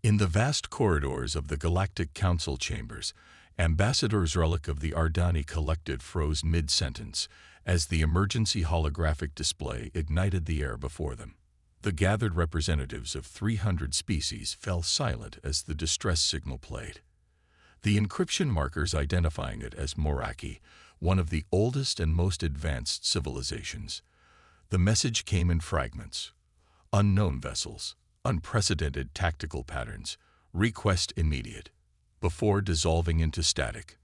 In the vast corridors of the Galactic Council chambers, Ambassador Zrellik of the Ardani Collective froze mid-sentence as the emergency holographic display ignited the air before them. The gathered representatives of 300 species fell silent as the distress signal played. The encryption markers identifying it as Moraki, one of the oldest and most advanced civilizations. The message came in fragments. Unknown vessels, unprecedented tactical patterns, request immediate. Before dissolving into static,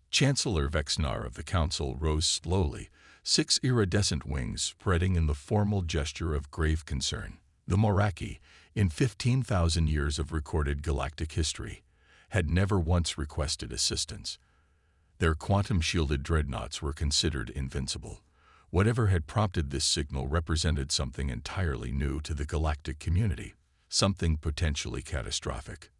Chancellor Vexnar of the Council rose slowly, 6 iridescent wings spreading in the formal gesture of grave concern. The Moraki, in 15,000 years of recorded galactic history, had never once requested assistance. Their quantum-shielded dreadnoughts were considered invincible. Whatever had prompted this signal represented something entirely new to the galactic community, something potentially catastrophic.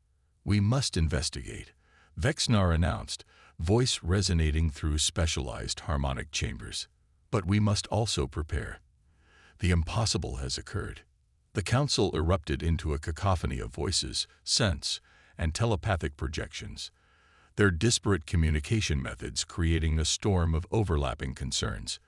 "We must investigate," Vexnar announced, voice resonating through specialized harmonic chambers. "But we must also prepare. The impossible has occurred." The council erupted into a cacophony of voices, sense, and telepathic projections, their disparate communication methods creating a storm of overlapping concerns.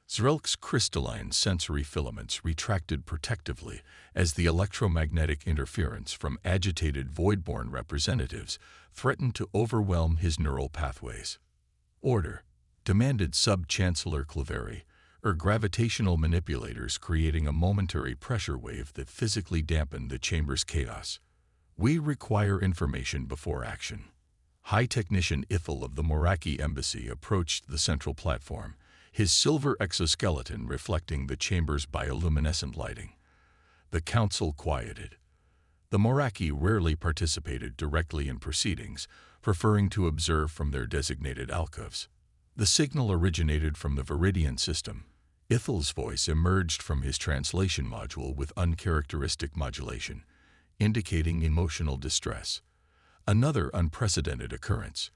Zrellik's crystalline sensory filaments retracted protectively as the electromagnetic interference from agitated void-born representatives threatened to overwhelm his neural pathways. "Order," demanded Sub-Chancellor Claveri, her gravitational manipulators creating a momentary pressure wave that physically dampened the chamber's chaos. "We require information before action." High Technician Ithil of the Moraki Embassy approached the central platform, his silver exoskeleton reflecting the chamber's bioluminescent lighting. The council quieted. The Moraki rarely participated directly in proceedings, preferring to observe from their designated alcoves. The signal originated from the Viridian system. Ithil's voice emerged from his translation module with uncharacteristic modulation, indicating emotional distress. Another unprecedented occurrence.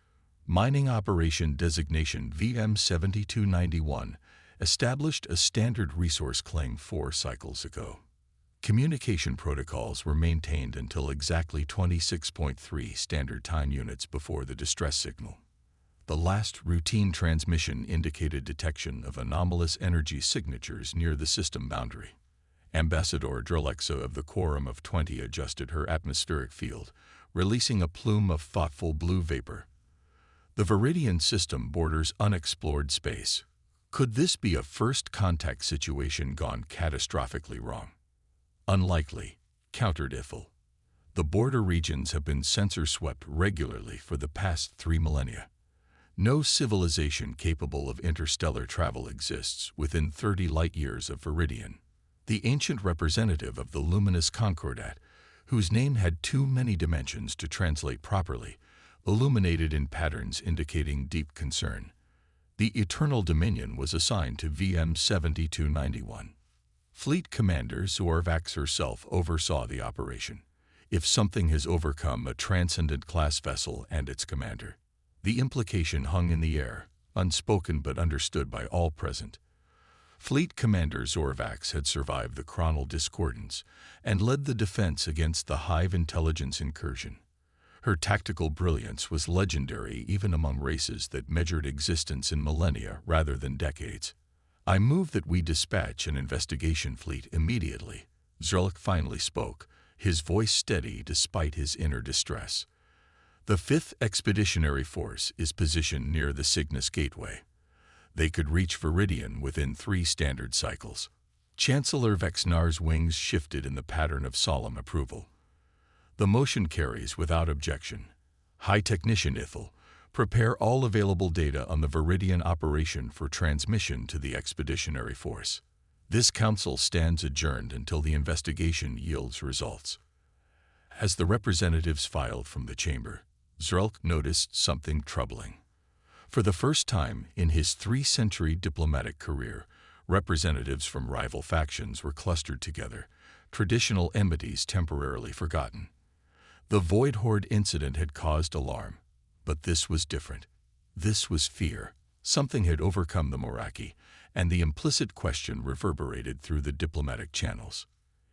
Mining Operation Designation VM-7291 established a standard resource claim 4 cycles ago. Communication protocols were maintained until exactly 26.3 standard time units before the distress signal. The last routine transmission indicated detection of anomalous energy signatures near the system boundary. Ambassador Dralexa of the Quorum of 20 adjusted her atmospheric field, releasing a plume of thoughtful blue vapor. The Viridian system borders unexplored space. Could this be a first contact situation gone catastrophically wrong? Unlikely, countered Ithil. The border regions have been sensor-swept regularly for the past 3 millennia. No civilization capable of interstellar travel exists within 30 light-years of Viridian. The ancient representative of the luminous Concordat, whose name had too many dimensions to translate properly, illuminated in patterns indicating deep concern. The Eternal Dominion was assigned to VM-7291. Fleet Commander Zorvax herself oversaw the operation. If something has overcome a transcendent class vessel and its commander, the implication hung in the air, unspoken but understood by all present. Fleet Commander Zorvax had survived the Chronal Discordance and led the defense against the Hive intelligence incursion. Her tactical brilliance was legendary even among races that measured existence in millennia rather than decades. "I move that we dispatch an investigation fleet immediately," Zrellik finally spoke, his voice steady despite his inner distress. "The 5th Expeditionary Force is positioned near the Cygnus Gateway. They could reach Viridian within 3 standard cycles." Chancellor Vexnar's wings shifted in the pattern of solemn approval. "The motion carries without objection. High Technician Ithil, prepare all available data on the Viridian operation for transmission to the Expeditionary Force. This council stands adjourned until the investigation yields results." As the representatives filed from the chamber, Zrellik noticed something troubling. For the first time in his 3-century diplomatic career, representatives from rival factions were clustered together, traditional enmities temporarily forgotten. The Void Horde incident had caused alarm, but this was different. This was fear. Something had overcome the Moraki, and the implicit question reverberated through the diplomatic channels.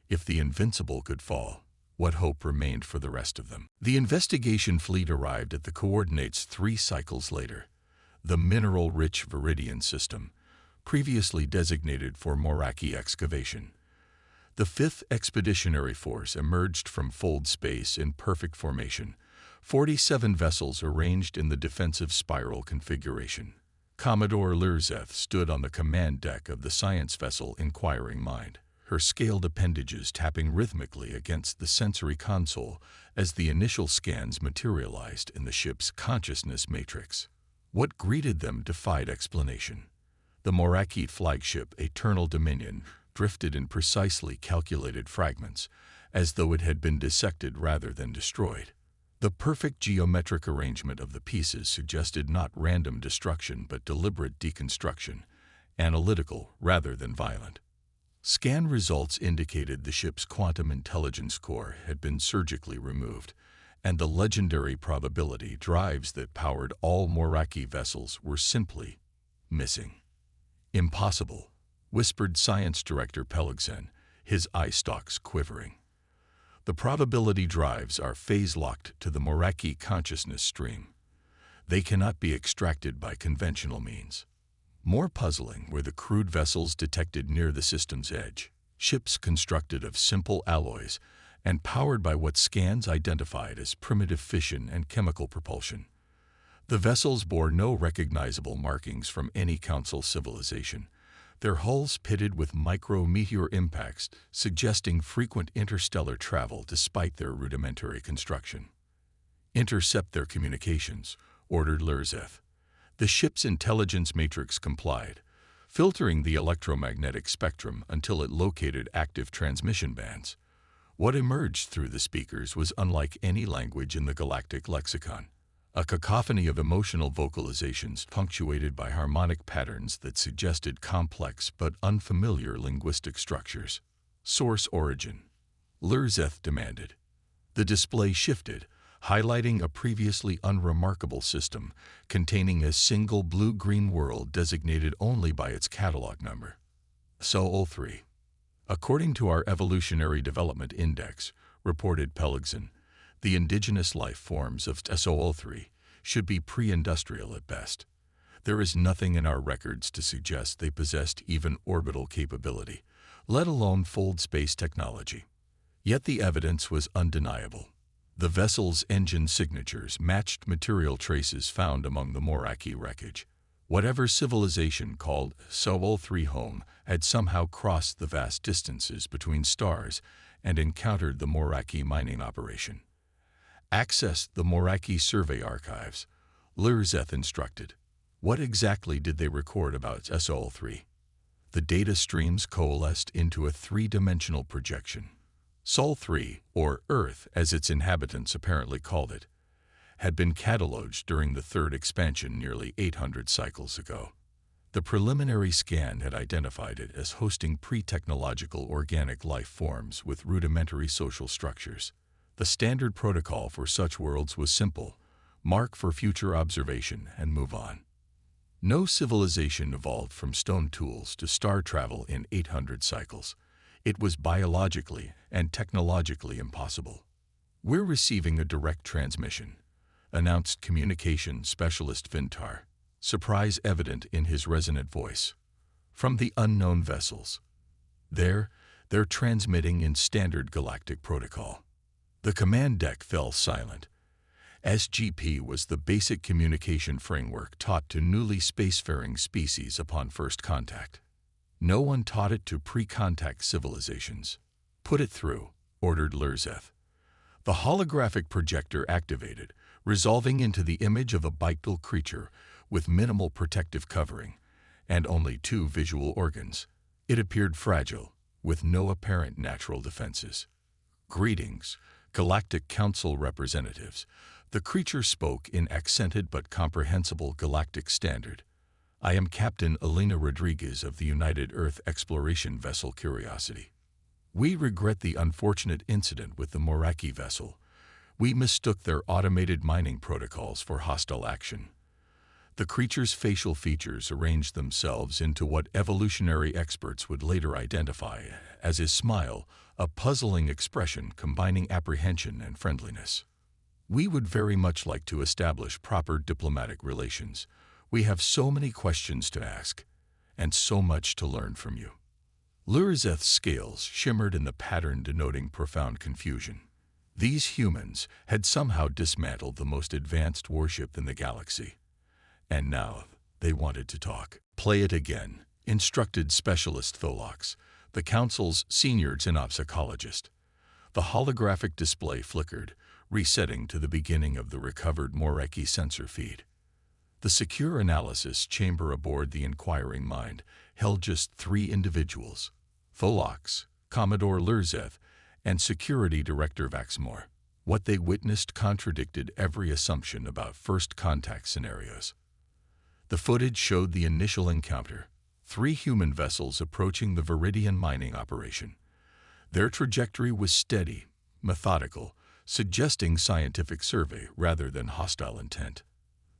If the invincible could fall, What hope remained for the rest of them? The investigation fleet arrived at the coordinates 3 cycles later, the mineral-rich Viridian system, previously designated for Moraki excavation. The 5th Expeditionary Force emerged from fold space in perfect formation, 47 vessels arranged in the defensive spiral configuration. Commodore Lurzeth stood on the command deck of the science vessel Inquiring Mind, her scaled appendages tapping rhythmically against the sensory console as the initial scans materialized in the ship's consciousness matrix. What greeted them defied explanation. The Moraki flagship Eternal Dominion drifted in precisely calculated fragments, as though it had been dissected rather than destroyed. The perfect geometric arrangement of the pieces suggested not random destruction but deliberate deconstruction, analytical rather than violent. Scan results indicated the ship's quantum intelligence core had been surgically removed, and the legendary probability drives that powered all Moraki vessels were simply missing. Impossible, whispered Science Director Peligsen, his eye stalks quivering. The probability drives are phase-locked to the Moraki consciousness stream. They cannot be extracted by conventional means. More puzzling were the crude vessels detected near the system's edge, ships constructed of simple alloys and powered by what scans identified as primitive fission and chemical propulsion. The vessels bore no recognizable markings from any Council civilization, their hulls pitted with micro-meteor impacts suggesting frequent interstellar travel despite their rudimentary construction. Intercept their communications, ordered Lurzeth. The ship's intelligence matrix complied, filtering the electromagnetic spectrum until it located active transmission bands. What emerged through the speakers was unlike any language in the galactic lexicon. A cacophony of emotional vocalizations punctuated by harmonic patterns that suggested complex but unfamiliar linguistic structures. Source origin, Lurzeth demanded. The display shifted, highlighting a previously unremarkable system containing a single blue-green world designated only by its catalog number. SO03. According to our Evolutionary Development Index, reported Peligsen, the indigenous life forms of SO03 should be pre-industrial at best. There is nothing in our records to suggest they possessed even orbital capability, let alone fold space technology. Yet the evidence was undeniable. The vessel's engine signatures matched material traces found among the Moraki wreckage. Whatever civilization called SO03 home had somehow crossed the vast distances between stars and encountered the Moraki mining operation. Access the Moraki survey archives, Lurzeth instructed. What exactly did they record about SO03? The data streams coalesced into a 3-dimensional projection. Sol 3, or Earth as its inhabitants apparently called it, had been catalogued during the 3rd expansion nearly 800 cycles ago. The preliminary scan had identified it as hosting pre-technological organic life forms with rudimentary social structures. The standard protocol for such worlds was simple: mark for future observation and move on. No civilization evolved from stone tools to star travel in 800 cycles. It was biologically and technologically impossible. We're receiving a direct transmission, announced communication specialist Vintar, surprise evident in his resonant voice. From the unknown vessels. They're transmitting in standard galactic protocol. The command deck fell silent. SGP was the basic communication framework taught to newly spacefaring species upon first contact. No one taught it to pre-contact civilizations. Put it through, ordered Lurzeth. The holographic projector activated, resolving into the image of a bipedal creature with minimal protective covering and only 2 visual organs. It appeared fragile, with no apparent natural defenses. Greetings, Galactic Council representatives. The creature spoke in accented but comprehensible galactic standard. I am Captain Elena Rodriguez of the United Earth Exploration Vessel Curiosity. We regret the unfortunate incident with the Moraki vessel. We mistook their automated mining protocols for hostile action. The creature's facial features arranged themselves into what evolutionary experts would later identify as his smile, a puzzling expression combining apprehension and friendliness. We would very much like to establish proper diplomatic relations. We have so many questions to ask, and so much to learn from you. Lurzeth's scales shimmered in the pattern denoting profound confusion. These humans had somehow dismantled the most advanced warship in the galaxy. And now they wanted to talk. Play it again, instructed Specialist Tholox, the Council's senior xenopsychologist. The holographic display flickered, resetting to the beginning of the recovered Moreki sensor feed. The secure analysis chamber aboard the inquiring mind held just 3 individuals: Tholox, Commodore Lurzeth, and Security Director Vaxmore. What they witnessed contradicted every assumption about first contact scenarios. The footage showed the initial encounter: 3 human vessels approaching the Viridian mining operation. Their trajectory was steady, methodical, suggesting scientific survey rather than hostile intent.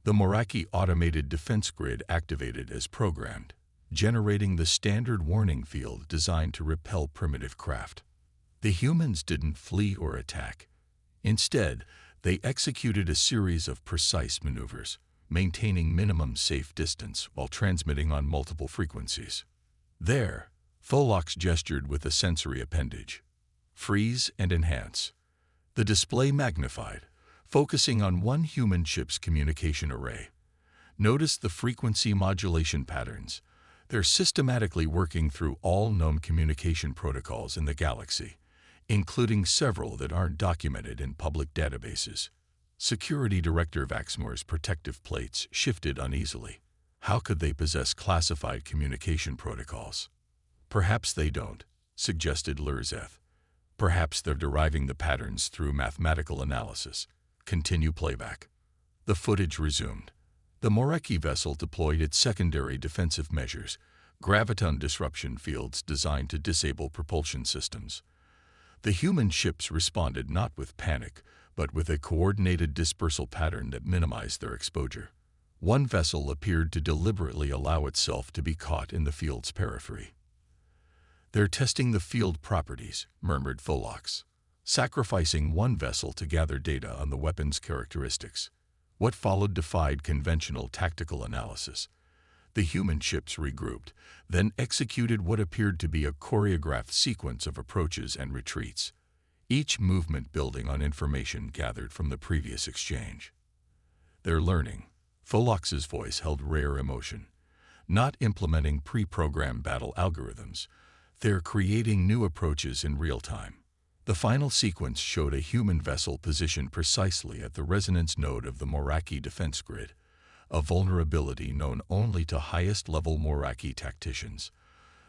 The Moreki automated defense grid activated as programmed, generating the standard warning field designed to repel primitive craft. The humans didn't flee or attack. Instead, they executed a series of precise maneuvers, maintaining minimum safe distance while transmitting on multiple frequencies. There, Tholox gestured with a sensory appendage. Freeze and enhance. The display magnified, focusing on one human ship's communication array. Notice the frequency modulation patterns. They're systematically working through all known communication protocols in the galaxy, including several that aren't documented in public databases. Security Director Vaxmore's protective plates shifted uneasily. How could they possess classified communication protocols? Perhaps they don't, suggested Lurzeth. Perhaps they're deriving the patterns through mathematical analysis. Continue playback. The footage resumed. The Moreki vessel deployed its secondary defensive measures, graviton disruption fields designed to disable propulsion systems. The human ships responded not with panic, but with a coordinated dispersal pattern that minimized their exposure. One vessel appeared to deliberately allow itself to be caught in the field's periphery. "They're testing the field properties," murmured Tholox, sacrificing one vessel to gather data on the weapon's characteristics. What followed defied conventional tactical analysis. The human ships regrouped, then executed what appeared to be a choreographed sequence of approaches and retreats, each movement building on information gathered from the previous exchange. "They're learning." Tholox's voice held rare emotion. "Not implementing pre-programmed battle algorithms. They're creating new approaches in real time." The final sequence showed a human vessel positioned precisely at the resonance node of the Moreki defense grid, a vulnerability known only to highest-level Moreki tacticians.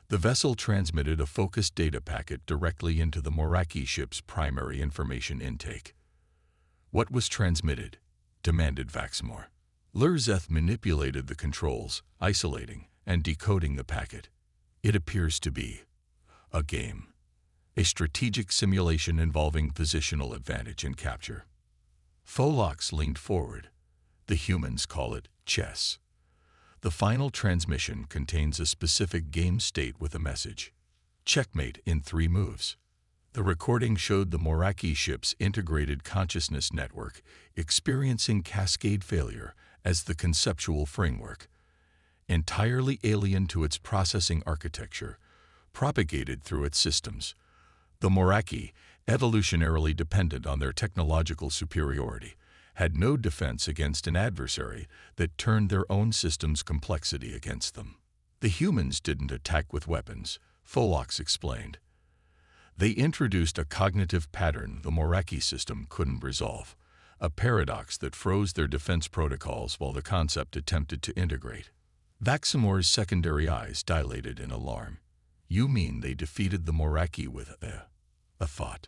The vessel transmitted a focused data packet directly into the Moreki ship's primary information intake. "What was transmitted?" demanded Vaxmore. Lurzeth manipulated the controls, isolating and decoding the packet. "It appears to be a game. A strategic simulation involving positional advantage and capture." Tholox leaned forward. "The humans call it chess." The final transmission contains a specific game state with a message: "Checkmate in 3 moves." The recording showed the Moreki ship's integrated consciousness network experiencing cascade failure as the conceptual framework, entirely alien to its processing architecture, propagated through its systems. The Moreki, evolutionarily dependent on their technological superiority, had no defense against an adversary that turned their own system's complexity against them. "The humans didn't attack with weapons," Tholox explained. "They introduced a cognitive pattern the Moreki system couldn't resolve, a paradox that froze their defense protocols while the concept attempted to integrate." Vaximore's secondary eyes dilated in alarm. "You mean they defeated the Moreki with a thought?"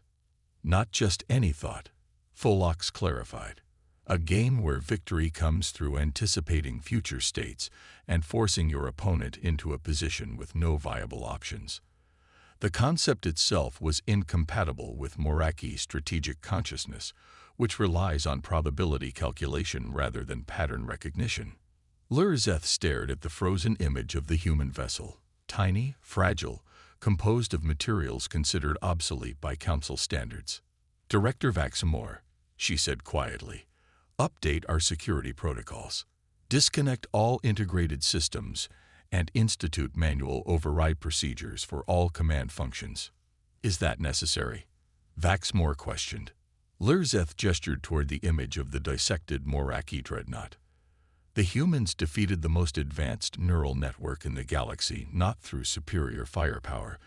"Not just any thought," Tholox clarified. "A game where victory comes through anticipating future states and forcing your opponent into a position with no viable options." The concept itself was incompatible with Moreki strategic consciousness, which relies on probability calculation rather than pattern recognition. Lurzeth stared at the frozen image of the human vessel, tiny, fragile, composed of materials considered obsolete by Council standards. "Director Vaxamore," she said quietly, "update our security protocols. Disconnect all integrated systems and institute manual override procedures for all command functions." "Is that necessary?" Vaxamore questioned. Lurzeth gestured toward the image of the dissected Moraki dreadnought. "The humans defeated the most advanced neural network in the galaxy not through superior firepower,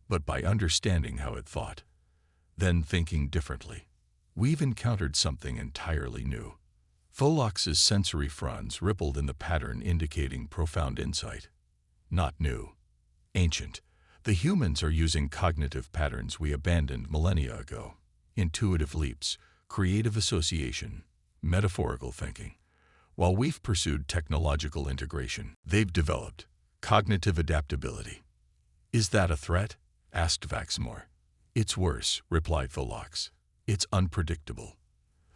but by understanding how it thought. Then thinking differently. We've encountered something entirely new." Tholox's sensory fronds rippled in the pattern indicating profound insight. "Not new. Ancient. The humans are using cognitive patterns we abandoned millennia ago. Intuitive leaps, creative association, metaphorical thinking. While we've pursued technological integration, they've developed cognitive adaptability." "Is that a threat?" asked Vaxamore. "It's worse," replied Tholox. "It's unpredictable."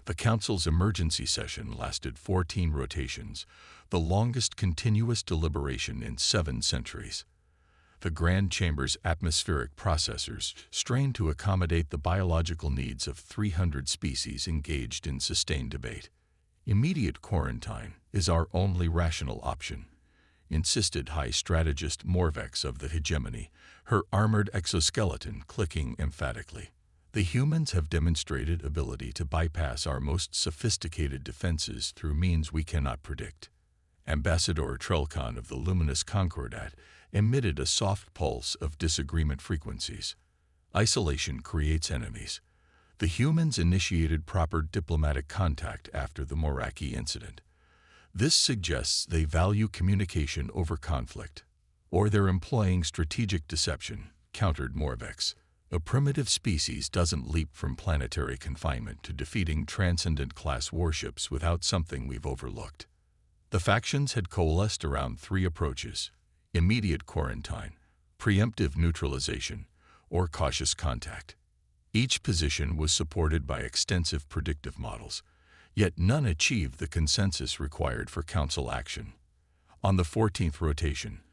The Council's emergency session lasted 14 rotations, the longest continuous deliberation in 7 centuries. The Grand Chamber's atmospheric processors strained to accommodate the biological needs of 300 species engaged in sustained debate. "Immediate quarantine is our only rational option," insisted High Strategist Morvex of the Hegemony, her armored exoskeleton clicking emphatically. "The humans have demonstrated ability to bypass our most sophisticated defenses through means we cannot predict." Ambassador Trelkan of the Luminous Concordat emitted a soft pulse of disagreement frequencies. "Isolation creates enemies. The humans initiated proper diplomatic contact after the Moraki incident. This suggests they value communication over conflict. Or they're employing strategic deception," countered Morvex. "A primitive species doesn't leap from planetary confinement to defeating transcendent-class warships without something we've overlooked." The factions had coalesced around 3 approaches: immediate quarantine, preemptive neutralization, or cautious contact. Each position was supported by extensive predictive models, yet none achieved the consensus required for Council action. On the 14th rotation,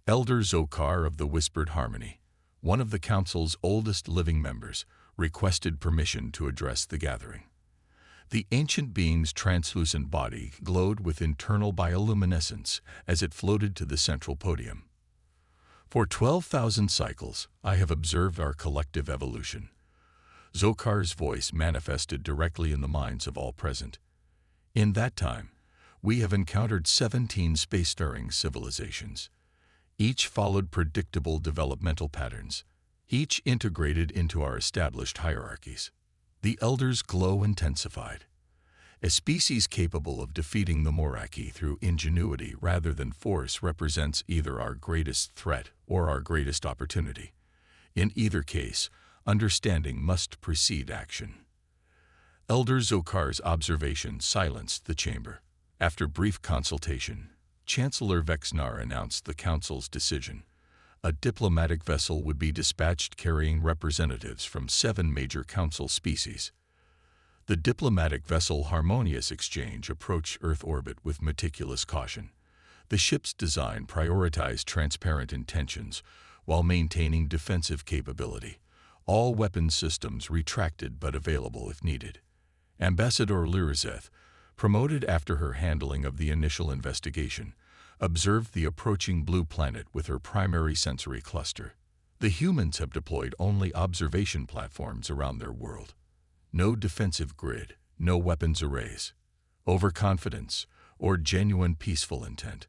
Elder Zokar of the Whispered Harmony, one of the Council's oldest living members, requested permission to address the gathering. The ancient being's translucent body glowed with internal bioluminescence as it floated to the central podium. "For 12,000 cycles, I have observed our collective evolution." Zokar's voice manifested directly in the minds of all present. "In that time, we have encountered 17 spacefaring civilizations. Each followed predictable developmental patterns, each integrated into our established hierarchies." The Elder's glow intensified. "A species capable of defeating the Moraki through ingenuity rather than force represents either our greatest threat or our greatest opportunity. In either case, understanding must precede action." Elder Zokar's observation silenced the chamber. After brief consultation, Chancellor Vexnar announced the Council's decision. A diplomatic vessel would be dispatched carrying representatives from 7 major Council species. The diplomatic vessel Harmonious Exchange approached Earth orbit with meticulous caution. The ship's design prioritized transparent intentions while maintaining defensive capability. All weapon systems retracted but available if needed. Ambassador Lurzeth, promoted after her handling of the initial investigation, observed the approaching blue planet with her primary sensory cluster. "The humans have deployed only observation platforms around their world. No defensive grid, no weapons arrays. Overconfidence, or genuine peaceful intent?"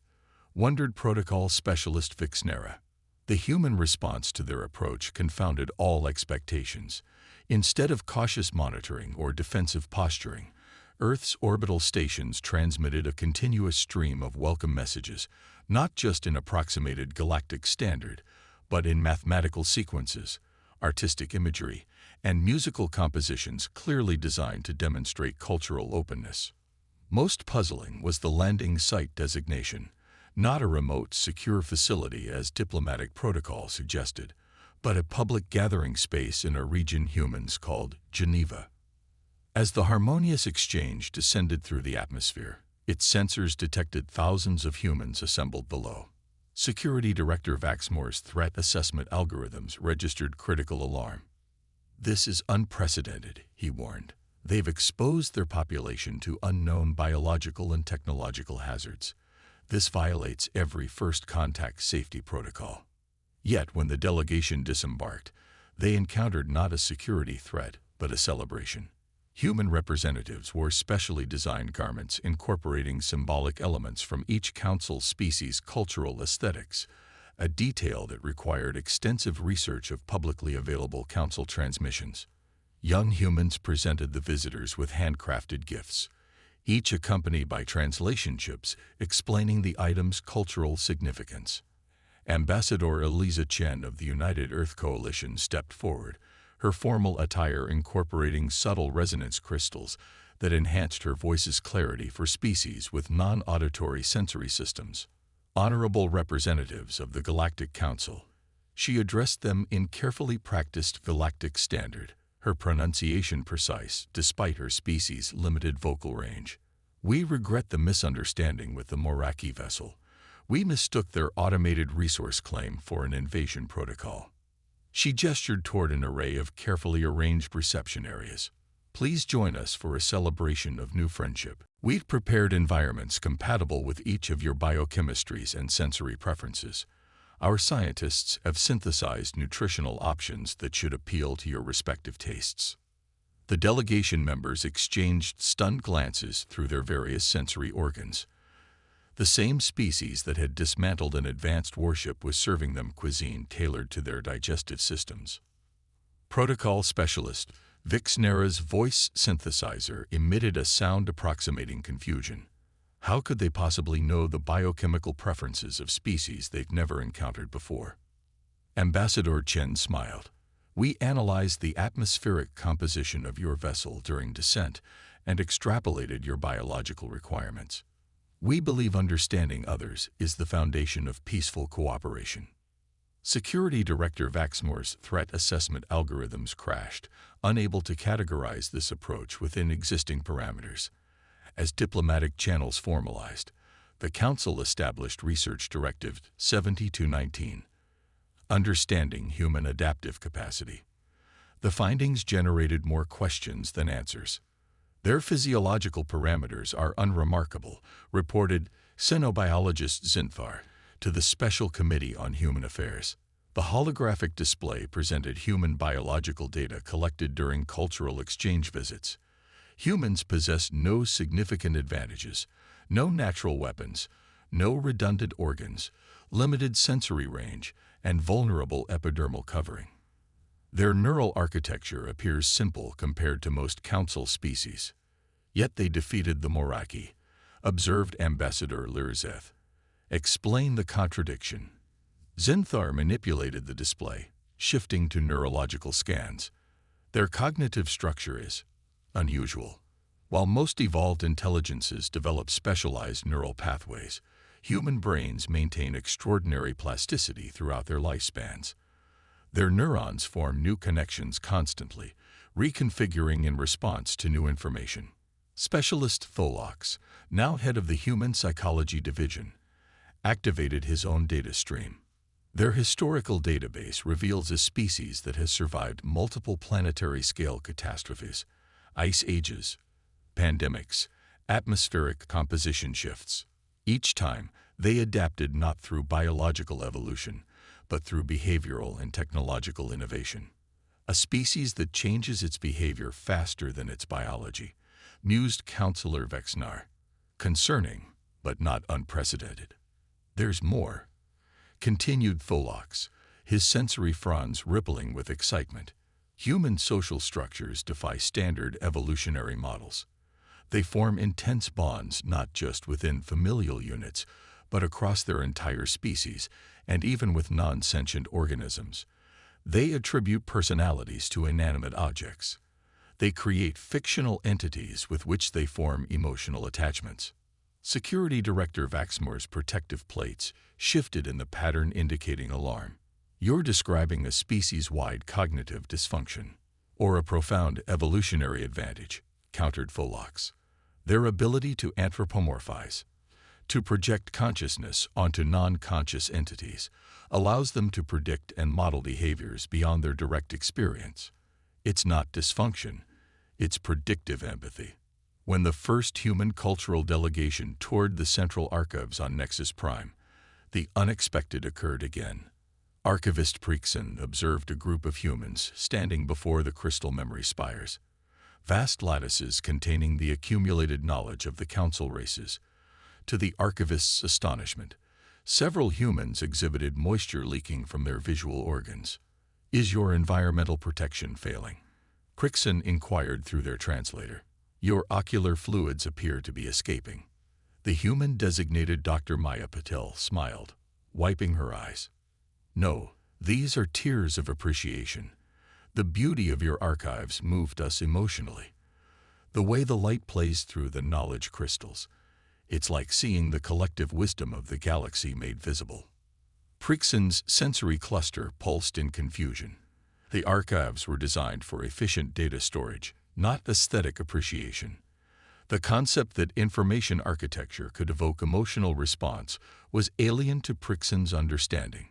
wondered Protocol Specialist Vixnera. The human response to their approach confounded all expectations. Instead of cautious monitoring or defensive posturing, Earth's orbital stations transmitted a continuous stream of welcome messages, not just in approximated galactic standard, but in mathematical sequences, artistic imagery, and musical compositions clearly designed to demonstrate cultural openness. Most puzzling was the landing site designation, not a remote, secure facility as diplomatic protocol suggested, but a public gathering space in a region humans called Geneva. As the Harmonious Exchange descended through the atmosphere, Its sensors detected thousands of humans assembled below. Security Director Vaxmore's threat assessment algorithms registered critical alarm. "This is unprecedented," he warned. "They've exposed their population to unknown biological and technological hazards. This violates every first contact safety protocol." Yet, when the delegation disembarked, they encountered not a security threat, but a celebration. Human representatives wore specially designed garments incorporating symbolic elements from each council species' cultural aesthetics, a detail that required extensive research of publicly available council transmissions. Young humans presented the visitors with handcrafted gifts, each accompanied by translation chips explaining the item's cultural significance. Ambassador Eliza Chen of the United Earth Coalition stepped forward, her formal attire incorporating subtle resonance crystals that enhanced her voice's clarity for species with non-auditory sensory systems. Honorable representatives of the Galactic Council, she addressed them in carefully practiced galactic standard, her pronunciation precise despite her species' limited vocal range. "We regret the misunderstanding with the Moraki vessel. We mistook their automated resource claim for an invasion protocol." She gestured toward an array of carefully arranged reception areas. "Please join us for a celebration of new friendship. We've prepared environments compatible with each of your biochemistries and sensory preferences. Our scientists have synthesized nutritional options that should appeal to your respective tastes." The delegation members exchanged stunned glances through their various sensory organs. The same species that had dismantled an advanced warship was serving them cuisine tailored to their digestive systems. Protocol Specialist Vixnera's voice synthesizer emitted a sound approximating confusion. How could they possibly know the biochemical preferences of species they've never encountered before? Ambassador Chen smiled. "We analyzed the atmospheric composition of your vessel during descent and extrapolated your biological requirements. We believe understanding others is the foundation of peaceful cooperation." Security Director Vaxmore's threat assessment algorithms crashed, unable to categorize this approach within existing parameters. As diplomatic channels formalized, the Council established Research Directive 7219, Understanding Human Adaptive Capacity. The findings generated more questions than answers. "Their physiological parameters are unremarkable," reported xenobiologist Zinthar to the Special Committee on Human Affairs. The holographic display presented human biological data collected during cultural exchange visits. Humans possess no significant advantages, no natural weapons, no redundant organs, limited sensory range, and vulnerable epidermal covering. Their neural architecture appears simple compared to most council species. Yet they defeated the Moraki, observed Ambassador Lirzeth. "Explain the contradiction." Zinthar manipulated the display, shifting to neurological scans. "Their cognitive structure is unusual. While most evolved intelligences develop specialized neural pathways, human brains maintain extraordinary plasticity throughout their lifespans. Their neurons form new connections constantly, reconfiguring in response to new information." Specialist Tholox, now head of the Human Psychology Division, activated his own data stream. Their historical database reveals a species that has survived multiple planetary-scale catastrophes, ice ages, pandemics, atmospheric composition shifts. Each time, they adapted not through biological evolution, but through behavioral and technological innovation. "A species that changes its behavior faster than its biology," mused Counselor Vexnar. "Concerning, but not unprecedented." "There's more," continued Tholox, his sensory fronds rippling with excitement. "Human social structures defy standard evolutionary models. They form intense bonds not just within familial units, but across their entire species, and even with non-sentient organisms. They attribute personalities to inanimate objects. They create fictional entities with which they form emotional attachments." Security Director Vaxmore's protective plates shifted in the pattern indicating alarm. "You're describing a species-wide cognitive dysfunction, or a profound evolutionary advantage," countered Tholox. Their ability to anthropomorphize, to project consciousness onto non-conscious entities, allows them to predict and model behaviors beyond their direct experience. It's not dysfunction, it's predictive empathy. When the first human cultural delegation toured the Central Archives on Nexus Prime, the unexpected occurred again. Archivist Preekson observed a group of humans standing before the crystal memory spires, vast lattices containing the accumulated knowledge of the council races. To the archivist's astonishment, several humans exhibited moisture leaking from their visual organs. "Is your environmental protection failing?" Preekson inquired through their translator. "Your ocular fluids appear to be escaping." The human-designated Dr. Maya Patel smiled, wiping her eyes. "No, these are tears of appreciation. The beauty of your archives moved us emotionally. The way the light plays through the knowledge crystals, it's like seeing the collective wisdom of the galaxy made visible." Preekson's sensory cluster pulsed in confusion. The archives were designed for efficient data storage, not aesthetic appreciation. The concept that information architecture could evoke emotional response was alien to Preekson's understanding.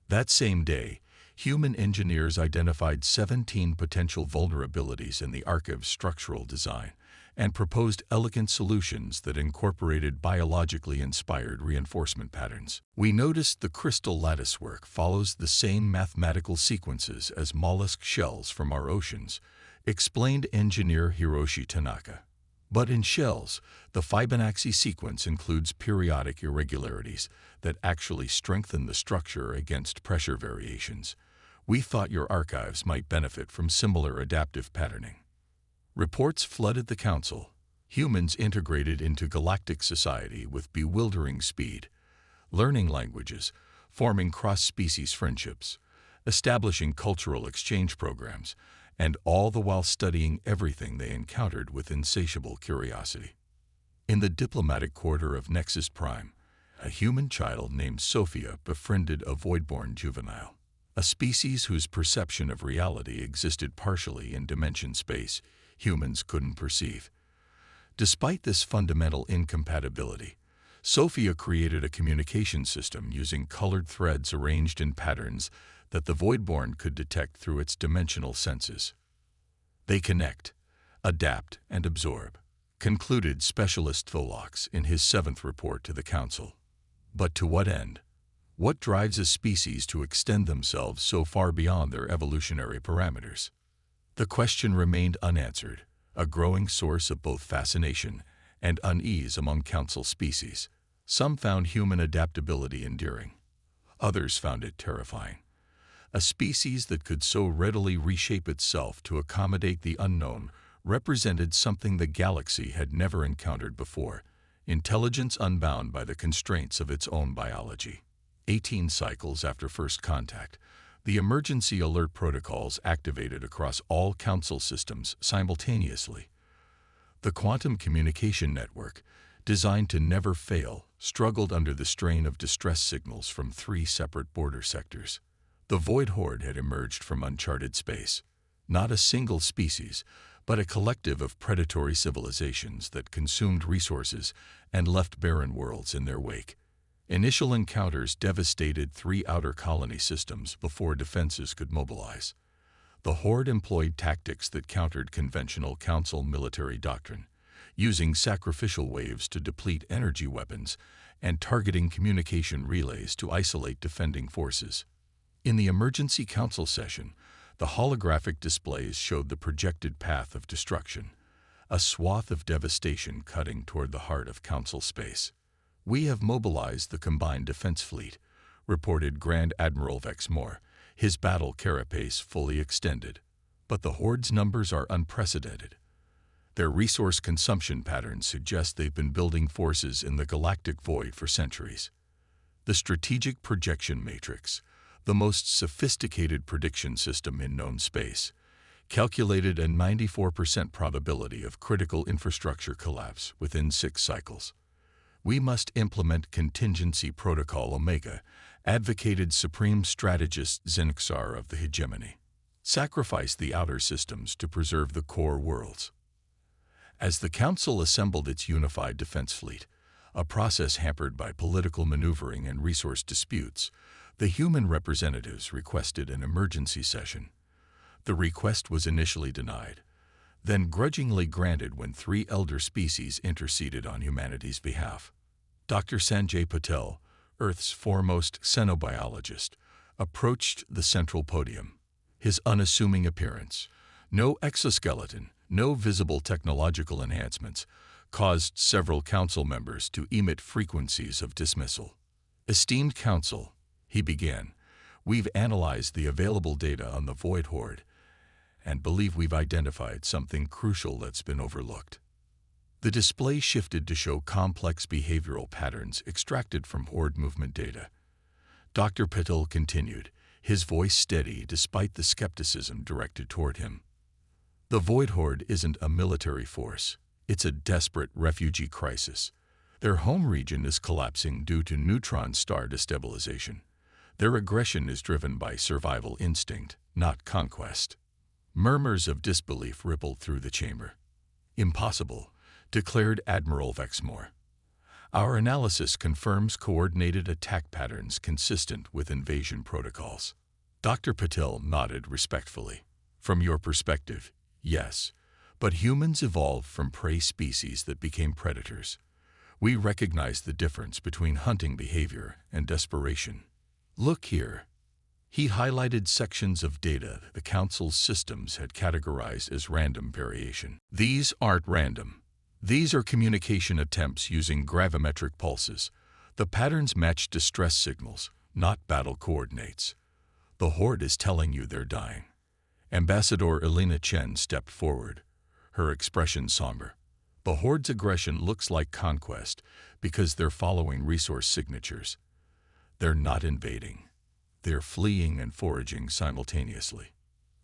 That same day, human engineers identified 17 potential vulnerabilities in the archive's structural design and proposed elegant solutions that incorporated biologically inspired reinforcement patterns. "We noticed the crystal latticework follows the same mathematical sequences as mollusk shells from our oceans," explained engineer Hiroshi Tanaka. "But in shells, the Fibonacci sequence includes periodic irregularities that actually strengthen the structure against pressure variations. We thought your archives might benefit from similar adaptive patterning." Reports flooded the council. Humans integrated into galactic society with bewildering speed, learning languages, forming cross-species friendships, establishing cultural exchange programs, and all the while studying everything they encountered with insatiable curiosity. In the diplomatic quarter of Nexus Prime, a human child named Sophia befriended a voidborn juvenile, a species whose perception of reality existed partially in dimension space humans couldn't perceive. Despite this fundamental incompatibility, Sophia created a communication system using colored threads arranged in patterns that the Voidborn could detect through its dimensional senses. "They connect, adapt, and absorb," concluded Specialist Tholox in his 7th report to the Council. But to what end? What drives a species to extend themselves so far beyond their evolutionary parameters? The question remained unanswered, a growing source of both fascination and unease among Council species. Some found human adaptability endearing. Others found it terrifying. A species that could so readily reshape itself to accommodate the unknown represented something the galaxy had never encountered before, intelligence unbound by the constraints of its own biology. 18 cycles after first contact, the emergency alert protocols activated across all Council systems simultaneously. The quantum communication network, designed to never fail, struggled under the strain of distress signals from 3 separate border sectors. The Void Horde had emerged from uncharted space, not a single species, but a collective of predatory civilizations that consumed resources and left barren worlds in their wake. Initial encounters devastated 3 outer colony systems before defenses could mobilize. The Horde employed tactics that countered conventional Council military doctrine, using sacrificial waves to deplete energy weapons and targeting communication relays to isolate defending forces. In the emergency Council session, the holographic displays showed the projected path of destruction, a swath of devastation cutting toward the heart of Council space. "We have mobilized the combined defense fleet," reported Grand Admiral Vexmore, his battle carapace fully extended. "But the Horde's numbers are unprecedented. Their resource consumption patterns suggest they've been building forces in the galactic void for centuries. The Strategic Projection Matrix, the most sophisticated prediction system in known space, calculated a 94% probability of critical infrastructure collapse within 6 cycles. We must implement Contingency Protocol Omega, advocated Supreme Strategist Zenxar of the Hegemony. Sacrifice the outer systems to preserve the core worlds." As the Council assembled its unified defense fleet, a process hampered by political maneuvering and resource disputes, the human representatives requested an emergency session. The request was initially denied, then grudgingly granted when 3 elder species interceded on humanity's behalf. Dr. Sanjay Patel, Earth's foremost xenobiologist, approached the central podium. His unassuming appearance, no exoskeleton, no visible technological enhancements, caused several council members to emit frequencies of dismissal. "Esteemed Council," he began, "we've analyzed the available data on the Void Horde and believe we've identified something crucial that's been overlooked." The display shifted to show complex behavioral patterns extracted from Horde movement data. Dr. Patel continued, his voice steady despite the skepticism directed toward him. "The Void Horde isn't a military force. It's a desperate refugee crisis. Their home region is collapsing due to neutron star destabilization. Their aggression is driven by survival instinct, not conquest." Murmurs of disbelief rippled through the chamber. "Impossible," declared Admiral Vexmore. "Our analysis confirms coordinated attack patterns consistent with invasion protocols." Dr. Patel nodded respectfully. "From your perspective, yes, but humans evolved from prey species that became predators. We recognize the difference between hunting behavior and desperation. Look here." He highlighted sections of data the Council's systems had categorized as random variation. "These aren't random. These are communication attempts using gravimetric pulses. The patterns match distress signals, not battle coordinates. The Horde is telling you they're dying." Ambassador Elena Chen stepped forward, her expression somber. "The Horde's aggression looks like conquest because they're following resource signatures. They're not invading. They're fleeing and foraging simultaneously."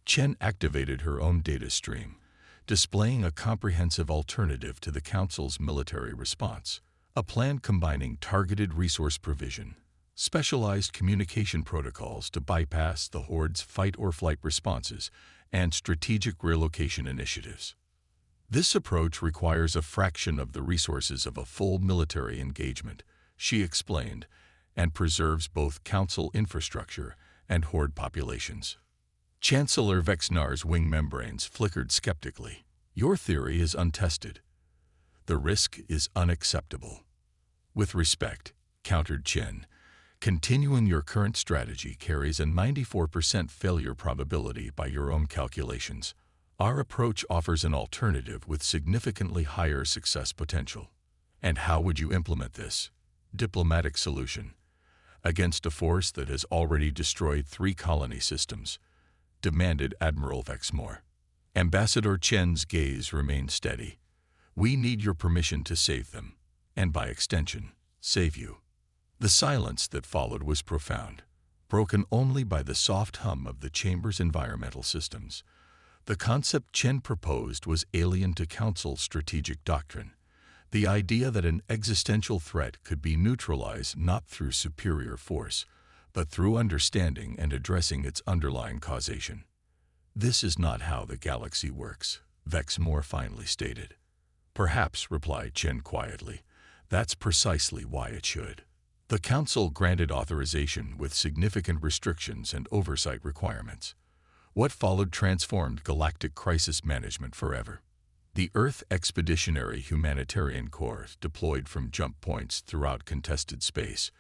Chen activated her own data stream, displaying a comprehensive alternative to the Council's military response, a plan combining targeted resource provision, specialized communication protocols to bypass the Horde's fight-or-flight responses, and strategic relocation initiatives. "This approach requires a fraction of the resources of a full military engagement," she explained, "and preserves both Council infrastructure and Horde populations." Chancellor Vexnar's wing membranes flickered skeptically. "Your theory is untested. The risk is unacceptable." "With respect," countered Chen, "continuing your current strategy carries a 94% failure probability by your own calculations. Our approach offers an alternative with significantly higher success potential." "And how would you implement this?" "Diplomatic solution. Against a force that has already destroyed 3 colony systems," demanded Admiral Vexmore. Ambassador Chen's gaze remained steady. "We need your permission to save them, and by extension, save you." The silence that followed was profound, broken only by the soft hum of the chamber's environmental systems. The concept Chen proposed was alien to Council strategic doctrine. The idea that an existential threat could be neutralized not through superior force, but through understanding and addressing its underlying causation. "This is not how the galaxy works," Vexmore finally stated. "Perhaps," replied Chen quietly, "that's precisely why it should." The Council granted authorization with significant restrictions and oversight requirements. What followed transformed galactic crisis management forever. The Earth Expeditionary Humanitarian Corps deployed from jump points throughout contested space,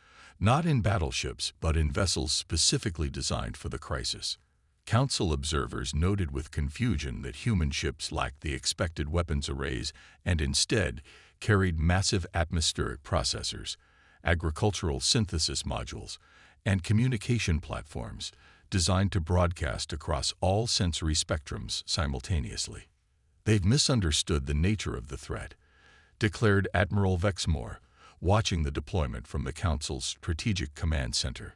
not in battleships but in vessels specifically designed for the crisis. Council observers noted with confusion that human ships lacked the expected weapons arrays and instead carried massive atmospheric processors, agricultural synthesis modules, and communication platforms designed to broadcast across all sensory spectrums simultaneously. "They've misunderstood the nature of the threat," declared Admiral Vexmore, watching the deployment from the Council's Strategic Command Center.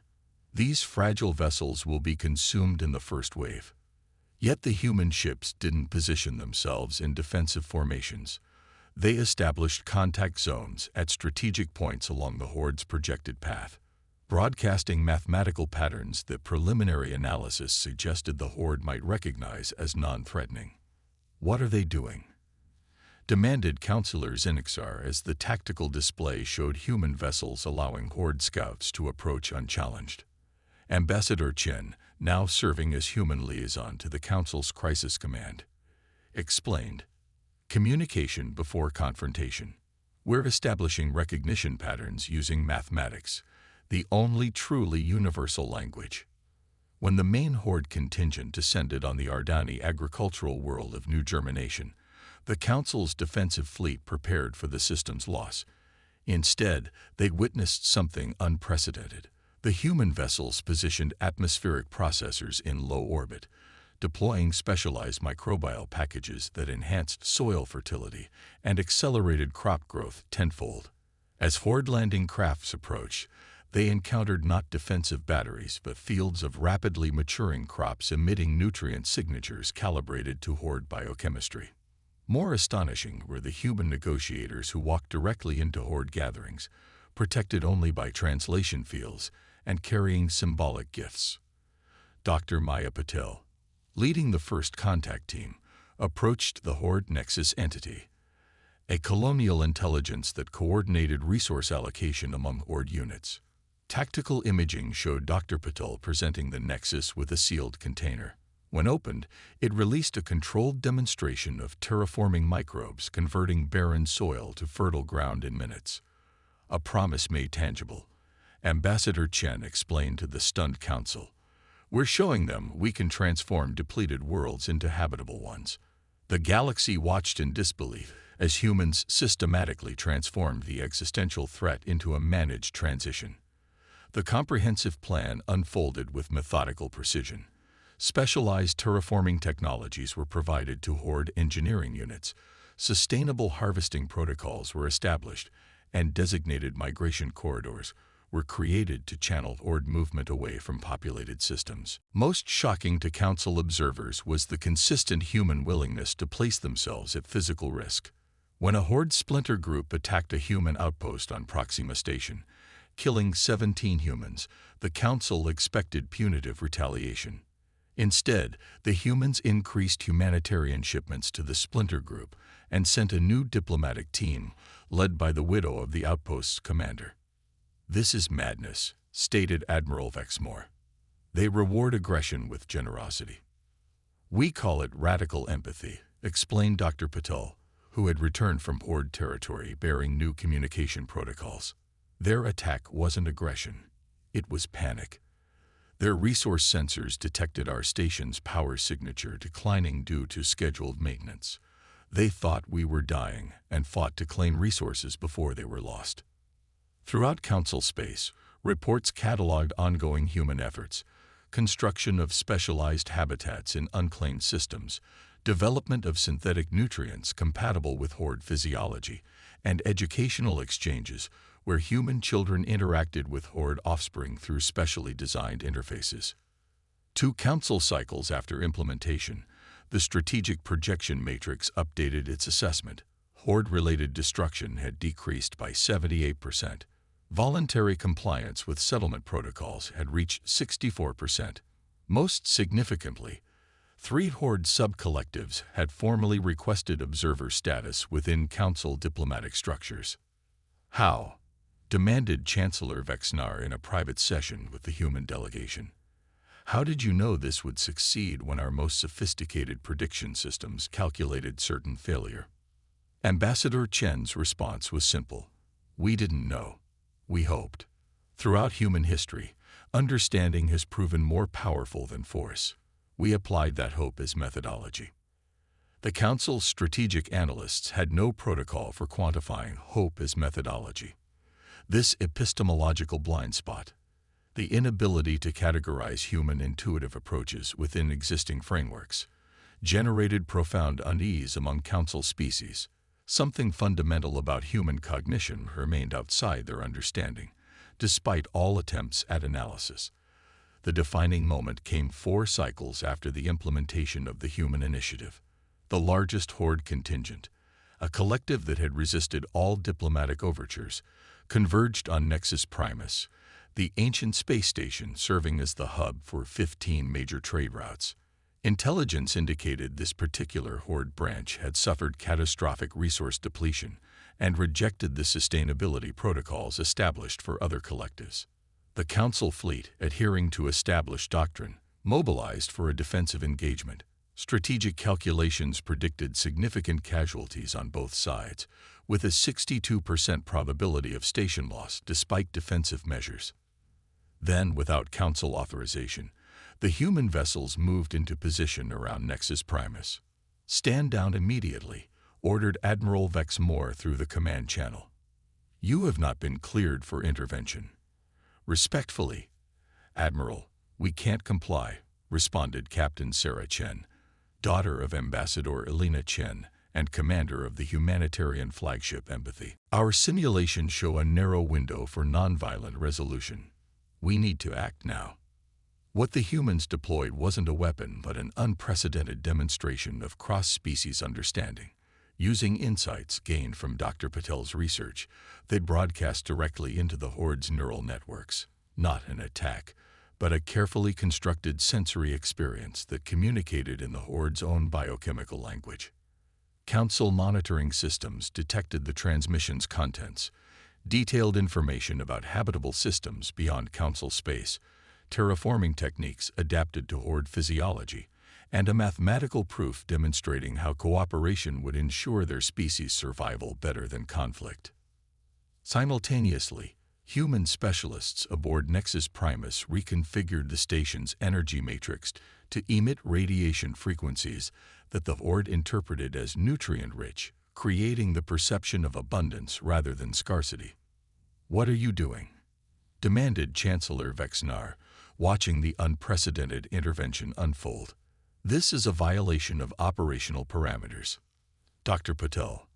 "These fragile vessels will be consumed in the first wave." Yet the human ships didn't position themselves in defensive formations. They established contact zones at strategic points along the Horde's projected path, broadcasting mathematical patterns that preliminary analysis suggested the Horde might recognize as non-threatening. "What are they doing?" demanded Counselor Zinixar as the tactical display showed human vessels allowing Horde scouts to approach unchallenged. Ambassador Chen, now serving as human liaison to the Council's Crisis Command, explained, "Communication before confrontation. We're establishing recognition patterns using mathematics, the only truly universal language." When the main Horde contingent descended on the Ardani agricultural world of new germination, the Council's defensive fleet prepared for the system's loss. Instead, they witnessed something unprecedented. The human vessels positioned atmospheric processors in low orbit, deploying specialized microbial packages that enhanced soil fertility and accelerated crop growth tenfold. As Horde landing crafts approached, they encountered not defensive batteries but fields of rapidly maturing crops emitting nutrient signatures calibrated to Horde biochemistry. More astonishing were the human negotiators who walked directly into Horde gatherings, protected only by translation fields and carrying symbolic gifts. Dr. Maya Patel, leading the first contact team, approached the Horde Nexus entity, a colonial intelligence that coordinated resource allocation among Horde units. Tactical imaging showed Dr. Patel presenting the Nexus with a sealed container. When opened, it released a controlled demonstration of terraforming microbes converting barren soil to fertile ground in minutes. A promise made tangible. Ambassador Chen explained to the stunned council, "We're showing them we can transform depleted worlds into habitable ones." The galaxy watched in disbelief as humans systematically transformed the existential threat into a managed transition. The comprehensive plan unfolded with methodical precision. Specialized terraforming technologies were provided to Horde engineering units, sustainable harvesting protocols were established, and designated migration corridors were created to channel Horde movement away from populated systems. Most shocking to Council observers was the consistent human willingness to place themselves at physical risk. When a Horde splinter group attacked a human outpost on Proxima Station, killing 17 humans, the Council expected punitive retaliation. Instead, the humans increased humanitarian shipments to the splinter group and sent a new diplomatic team, led by the widow of the outpost's commander. "This is madness," stated Admiral Vexmore. "They reward aggression with generosity." "We call it radical empathy," explained Dr. Patel, who had returned from Horde territory bearing new communication protocols. "Their attack wasn't aggression, it was panic. Their resource sensors detected our station's power signature declining due to scheduled maintenance. They thought we were dying and fought to claim resources before they were lost." Throughout Council space, reports cataloged ongoing human efforts, construction of specialized habitats in unclaimed systems, development of synthetic nutrients compatible with Horde physiology, and educational exchanges where human children interacted with Horde offspring through specially designed interfaces. 2 Council cycles after implementation, the Strategic Projection Matrix updated its assessment. Horde-related destruction had decreased by 78%. Voluntary compliance with settlement protocols had reached 64%. Most significantly, 3 Horde sub-collectives had formally requested observer status within Council diplomatic structures. "How?" demanded Chancellor Vexnar in a private session with the human delegation. "How did you know this would succeed when our most sophisticated prediction systems calculated certain failure?" Ambassador Chen's response was simple. "We didn't know. We hoped." Throughout human history, understanding has proven more powerful than force. We applied that hope as methodology. The Council's strategic analysts had no protocol for quantifying hope as methodology. This epistemological blind spot, the inability to categorize human intuitive approaches within existing frameworks, generated profound unease among Council species. Something fundamental about human cognition remained outside their understanding, despite all attempts at analysis. The defining moment came 4 cycles after the implementation of the Human Initiative. The largest Horde contingent, a collective that had resisted all diplomatic overtures, converged on Nexus Primus, the ancient space station serving as the hub for 15 major trade routes. Intelligence indicated this particular Horde branch had suffered catastrophic resource depletion and rejected the sustainability protocols established for other collectives. The Council fleet, adhering to established doctrine, mobilized for a defensive engagement. Strategic calculations predicted significant casualties on both sides, with a 62% probability of station loss despite defensive measures. Then, without Council authorization, the human vessels moved into position around Nexus Primus. "Stand down immediately," ordered Admiral Vex Moore through the command channel. "You have not been cleared for intervention." "Respectfully, Admiral, we can't comply," responded Captain Sarah Chen, daughter of Ambassador Elena Chen and commander of the humanitarian flagship Empathy. "Our simulations show a narrow window for nonviolent resolution. We need to act now." What the humans deployed wasn't a weapon but an unprecedented demonstration of cross-species understanding. Using insights gained from Dr. Patel's research, they'd broadcast directly into the Horde's neural networks. Not an attack, but a carefully constructed sensory experience that communicated in the Horde's own biochemical language. Council monitoring systems detected the transmission's contents, detailed information about habitable systems beyond Council space, terraforming techniques adapted to Horde physiology, and a mathematical proof demonstrating how cooperation would ensure their species' survival better than conflict. Simultaneously, human specialists aboard Nexus Primus reconfigured the station's energy matrix to emit radiation frequencies that the Horde interpreted as nutrient-rich, creating the perception of abundance rather than scarcity. "What are you doing?" demanded Chancellor Vexnar, watching the unprecedented intervention unfold. "This is a violation of operational parameters." Dr. Patel,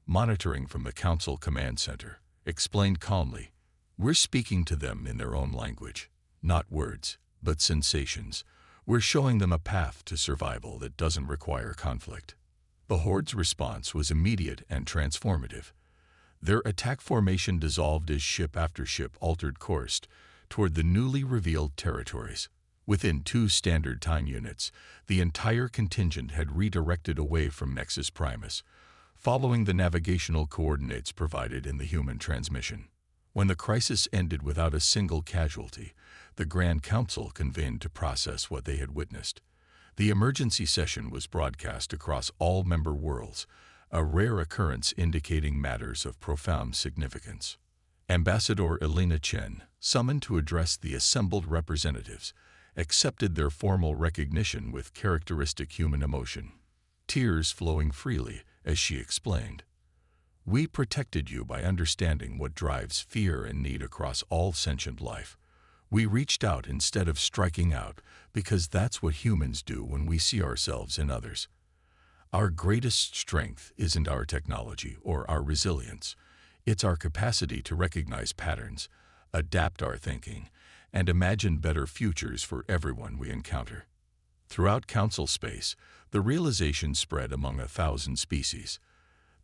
monitoring from the Council Command Center, explained calmly, "We're speaking to them in their own language. Not words, but sensations. We're showing them a path to survival that doesn't require conflict." The Horde's response was immediate and transformative. Their attack formation dissolved as ship after ship altered course toward the newly revealed territories. Within 2 standard time units, the entire contingent had redirected away from Nexus Primus, following the navigational coordinates provided in the human transmission. When the crisis ended without a single casualty, the Grand Council convened to process what they had witnessed. The emergency session was broadcast across all member worlds, a rare occurrence indicating matters of profound significance. Ambassador Elena Chen, summoned to address the assembled representatives, accepted their formal recognition with characteristic human emotion, tears flowing freely as she explained, "We protected you by understanding what drives fear and need across all sentient life. We reached out instead of striking out because that's what humans do when we see ourselves in others. Our greatest strength isn't our technology or our resilience. It's our capacity to recognize patterns, adapt our thinking, and imagine better futures for everyone we encounter." Throughout Council space, the realization spread among 1,000 species.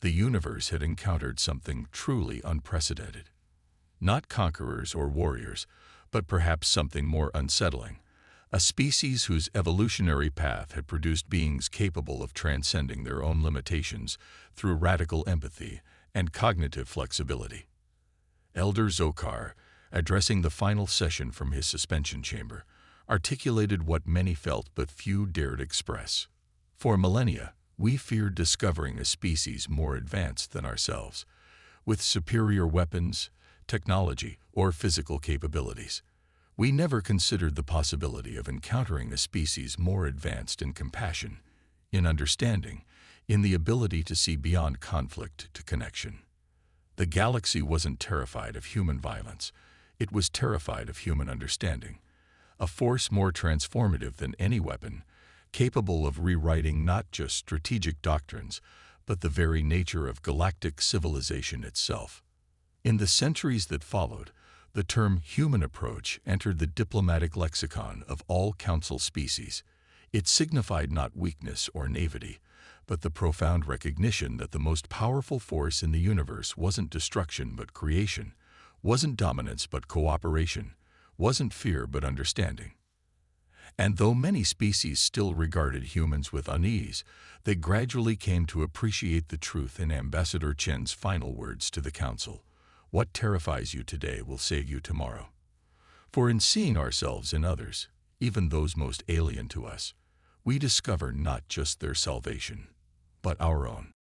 The universe had encountered something truly unprecedented. Not conquerors or warriors, but perhaps something more unsettling. A species whose evolutionary path had produced beings capable of transcending their own limitations through radical empathy and cognitive flexibility. Elder Zokar, addressing the final session from his suspension chamber, articulated what many felt but few dared express. "For millennia, we feared discovering a species more advanced than ourselves, with superior weapons, technology, or physical capabilities. We never considered the possibility of encountering a species more advanced in compassion, in understanding, in the ability to see beyond conflict to connection. The galaxy wasn't terrified of human violence, it was terrified of human understanding, a force more transformative than any weapon, capable of rewriting not just strategic doctrines, but the very nature of galactic civilization itself." In the centuries that followed, the term human approach entered the diplomatic lexicon of all Council species. It signified not weakness or naivety, but the profound recognition that the most powerful force in the universe wasn't destruction but creation, wasn't dominance but cooperation, wasn't fear but understanding. And though many species still regarded humans with unease, they gradually came to appreciate the truth in Ambassador Chen's final words to the Council. What terrifies you today will save you tomorrow. For in seeing ourselves in others, even those most alien to us, we discover not just their salvation, but our own.